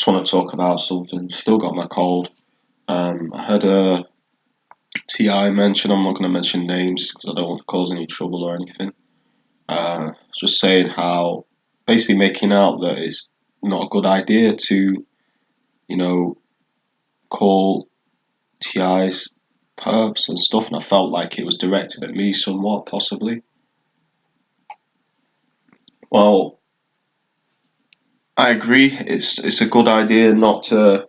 just want to talk about something. Still got my cold. I heard a Ti mention. I'm not going to mention names because I don't want to cause any trouble or anything. Just saying how, basically making out that it's not a good idea to, you know, call Ti's perps and stuff, and I felt like it was directed at me somewhat, possibly. Well, I agree. It's a good idea not to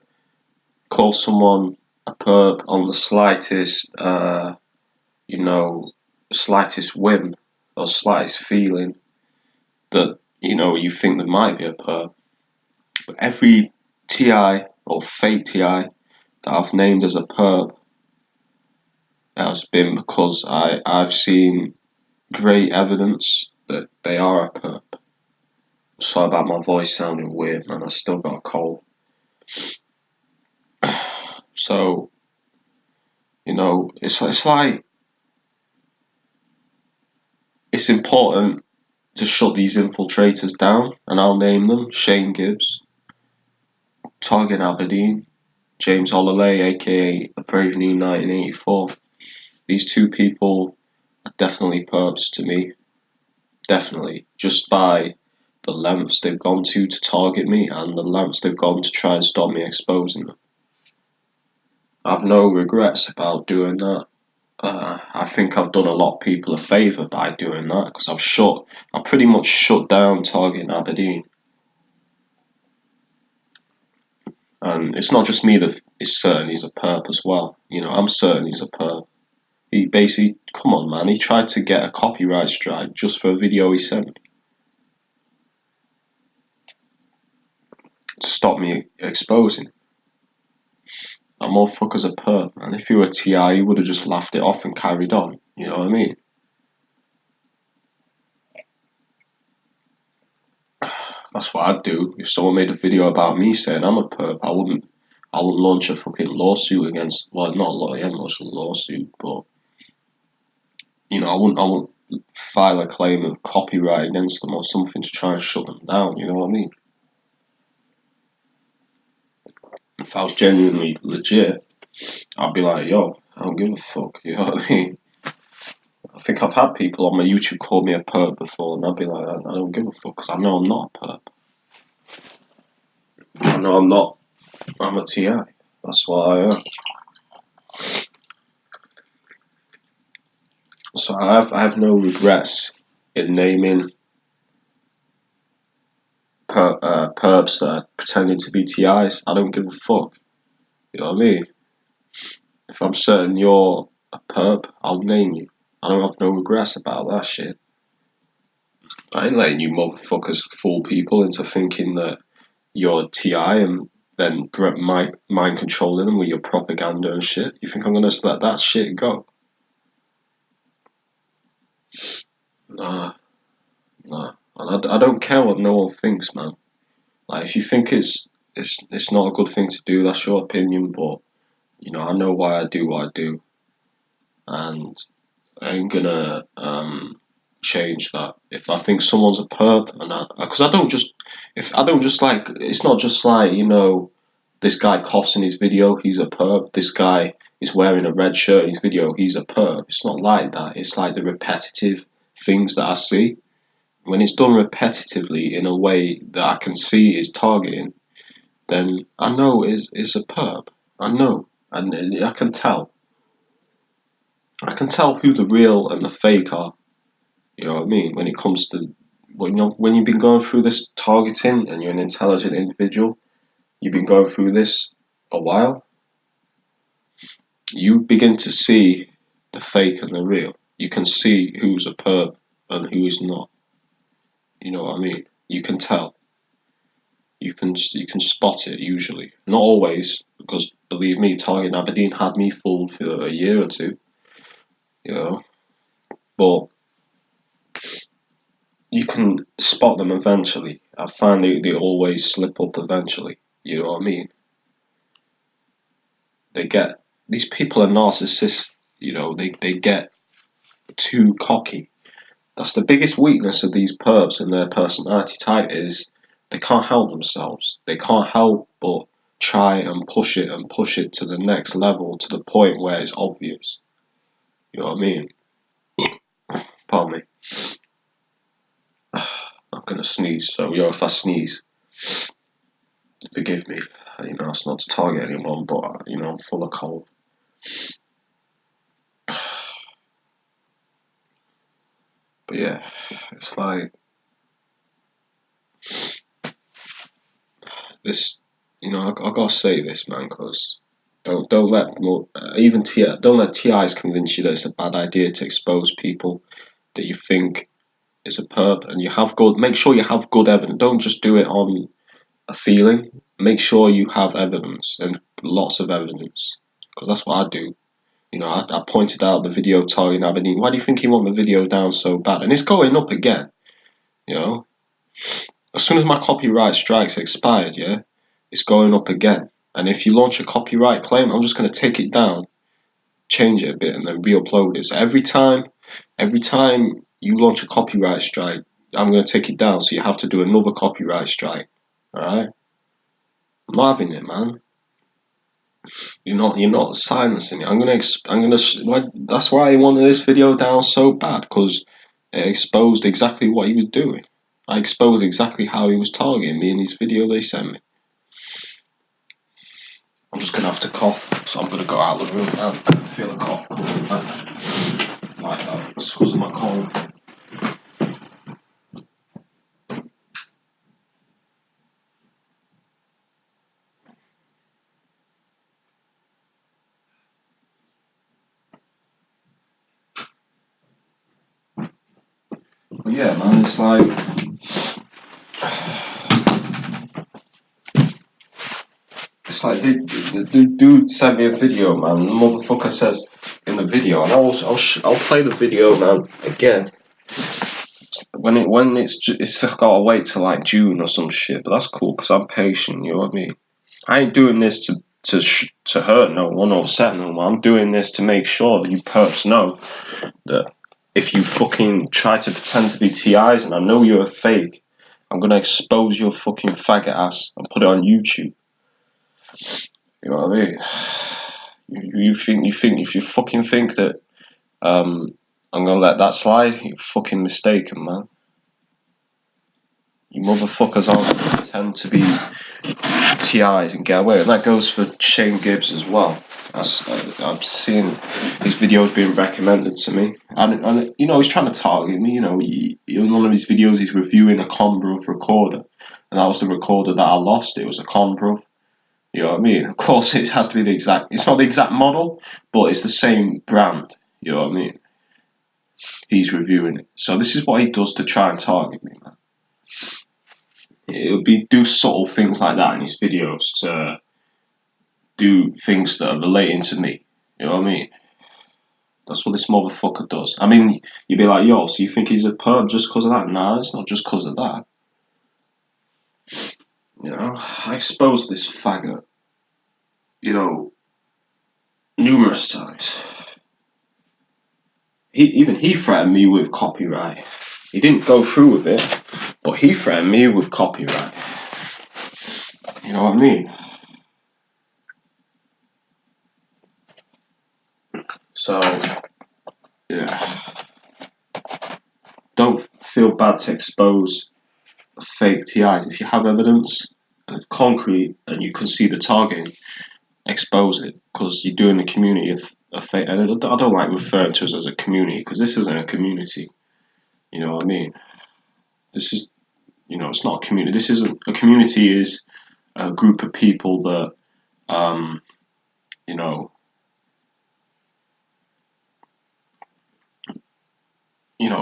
call someone a perp on the slightest, slightest whim or slightest feeling that you think there might be a perp. But every Ti or fake Ti that I've named as a perp has been because I've seen great evidence that they are a perp. Sorry about my voice sounding weird, man. I still got a cold. So, it's like it's important to shut these infiltrators down, and I'll name them: Shane Gibbs, Target Aberdeen, James Holloway, aka A Brave New 1984. These two people are definitely perps to me. Definitely. Just by the lengths they've gone to target me and the lengths they've gone to try and stop me exposing them. I've no regrets about doing that. I think I've done a lot of people a favour by doing that because I pretty much shut down Target Aberdeen. And it's not just me that is certain he's a perp as well. I'm certain he's a perp. He basically, come on man, he tried to get a copyright strike just for a video he sent me. To stop me exposing. That motherfucker's a perp, and if he were Ti, he would have just laughed it off and carried on. You know what I mean? That's what I'd do. If someone made a video about me saying I'm a perp, I wouldn't launch a fucking lawsuit against. Well, not a lawsuit, but I wouldn't file a claim of copyright against them or something to try and shut them down. You know what I mean? If I was genuinely legit, I'd be like, yo, I don't give a fuck. You know what I mean? I think I've had people on my YouTube call me a perp before, and I'd be like, I don't give a fuck because I know I'm not a perp. I know I'm not. I'm a Ti. That's what I am. So I have no regrets in naming perps that are pretending to be Ti's. I don't give a fuck. You know what I mean? If I'm certain you're a perp, I'll name you. I don't have no regrets about that shit. I ain't letting you motherfuckers fool people into thinking that you're Ti and then mind controlling them with your propaganda and shit. You think I'm gonna just let that shit go? Nah. And I don't care what no one thinks, man. Like, if you think it's not a good thing to do, that's your opinion. But I know why I do what I do, and I ain't gonna change that. If I think someone's a perp, because I don't just like, it's not just like this guy coughs in his video, he's a perp. This guy is wearing a red shirt in his video, he's a perp. It's not like that. It's like the repetitive things that I see. When it's done repetitively in a way that I can see is targeting, then I know it's a perp. I know, and I can tell. I can tell who the real and the fake are. You know what I mean? When it comes to when you've been going through this targeting and you're an intelligent individual, you've been going through this a while, you begin to see the fake and the real. You can see who's a perp and who is not. You know what I mean? You can tell. You can spot it usually. Not always, because believe me, Target Aberdeen had me fooled for a year or two. But you can spot them eventually. I find they always slip up eventually. You know what I mean? These people are narcissists. They get too cocky. That's the biggest weakness of these perps and their personality type is they can't help themselves. They can't help but try and push it to the next level, to the point where it's obvious. You know what I mean? Pardon me. I'm gonna sneeze, so if I sneeze, forgive me. It's not to target anyone, but I'm full of cold. But yeah, it's like this. I gotta say this, man, because don't let don't let TIs convince you that it's a bad idea to expose people that you think is a perp, and make sure you have good evidence. Don't just do it on a feeling. Make sure you have evidence, and lots of evidence, because that's what I do. I pointed out the video targeting Aberdeen. Why do you think he want the video down so bad? And it's going up again. As soon as my copyright strike's expired, yeah, it's going up again. And if you launch a copyright claim, I'm just going to take it down, change it a bit, and then re-upload it. So every time you launch a copyright strike, I'm going to take it down. So you have to do another copyright strike. All right? I'm not having it, man. You're not silencing it. That's why I wanted this video down so bad, because it exposed exactly what he was doing. I exposed exactly how he was targeting me in his video they sent me. I'm just gonna have to cough, so I'm gonna go out of the room and feel a cough coming back. Like that. It's because of my cold. But yeah, man, it's like the dude sent me a video, man. The motherfucker says in the video, and I'll play the video, man, again. When it's gotta wait till like June or some shit, but that's cool because I'm patient. You know what I mean? I ain't doing this to hurt no one or upset no one. I'm doing this to make sure that you perps know that if you fucking try to pretend to be TIs and I know you're a fake, I'm gonna expose your fucking faggot ass and put it on YouTube. You know what I mean? You think if you fucking think that I'm gonna let that slide, you're fucking mistaken, man. You motherfuckers aren't gonna pretend to be TIs and get away. And that goes for Shane Gibbs as well. I've seen his videos being recommended to me, and he's trying to target me. In one of his videos, he's reviewing a Conbrough recorder, and that was the recorder that I lost. It was a Conbrough. You know what I mean? Of course, it has to be it's not the exact model, but it's the same brand. You know what I mean? He's reviewing it. So this is what he does to try and target me, man. It'll do subtle things like that in his videos to do things that are relating to me. You know what I mean? That's what this motherfucker does. I mean, you'd be like, yo, so you think he's a perp just because of that? Nah, it's not just because of that. I exposed this faggot, numerous times. He threatened me with copyright. He didn't go through with it, but he threatened me with copyright. You know what I mean? So, yeah. Don't feel bad to expose fake TIs. If you have evidence and it's concrete and you can see the targeting, expose it, because you're doing the community a fake. And I don't like referring to us as a community, because this isn't a community. You know what I mean? This is, it's not a community. This isn't a community. Is a group of people that,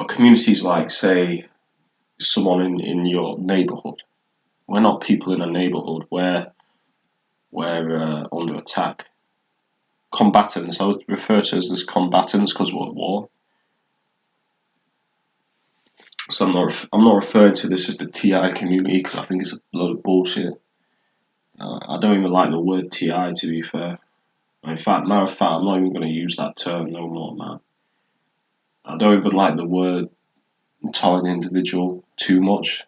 communities like, say, someone in your neighborhood. We're not people in a neighborhood. We're under attack. Combatants. I would refer to us as combatants because we're at war. So I'm not referring to this as the TI community, because I think it's a load of bullshit. I don't even like the word TI, to be fair. In fact, matter of fact, I'm not even going to use that term no more, man. I don't even like the word target individual too much.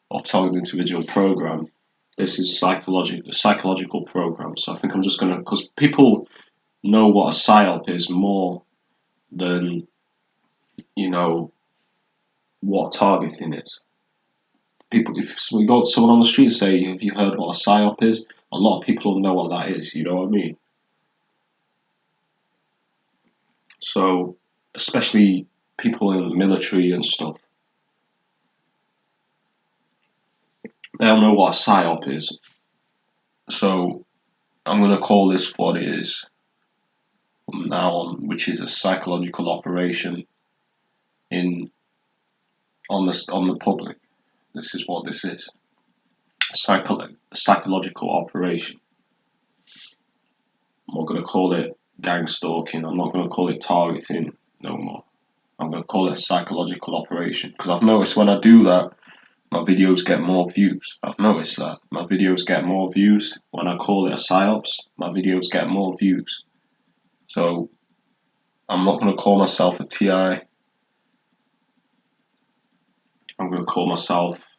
or tell an individual program. This is a psychological program. So I think I'm just gonna, because people know what a psyop is more than what targeting is. People, if we got someone on the street and say, "Have you heard what a psyop is?" A lot of people don't know what that is. You know what I mean? So, especially people in the military and stuff, they don't know what a psyop is. So, I'm gonna call this what it is from now on, which is a psychological operation in on the public. This is what this is. Psychological operation. I'm not going to call it gang stalking. I'm not going to call it targeting no more. I'm going to call it a psychological operation because I've noticed when I do that, my videos get more views. I've noticed that my videos get more views when I call it a psyops. My videos get more views. So I'm not going to call myself a TI. I'm going to call myself,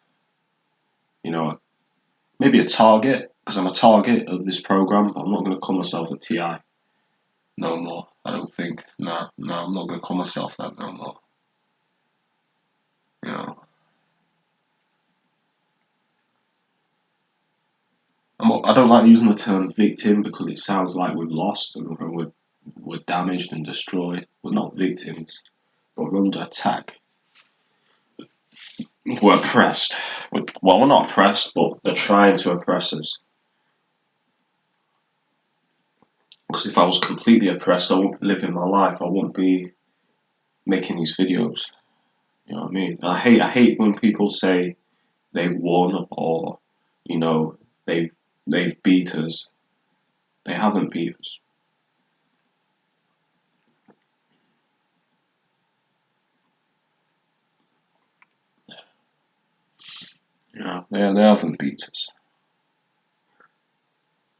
maybe a target because I'm a target of this program. I'm not going to call myself a TI no more. I don't think. Nah, I'm not going to call myself that no more. You know, I don't like using the term victim because it sounds like we've lost and we're damaged and destroyed. We're not victims, but we're under attack. We're oppressed. We're not oppressed, but they're trying to oppress us. Because if I was completely oppressed, I wouldn't be living my life. I wouldn't be making these videos. You know what I mean? And I hate when people say they've won or they've beat us. They haven't beat us. They haven't beat us.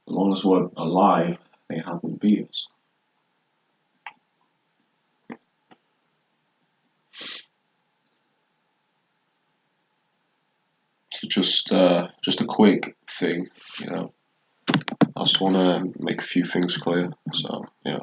As long as we're alive, they haven't beat us. So just a quick thing, I just want to make a few things clear. So yeah.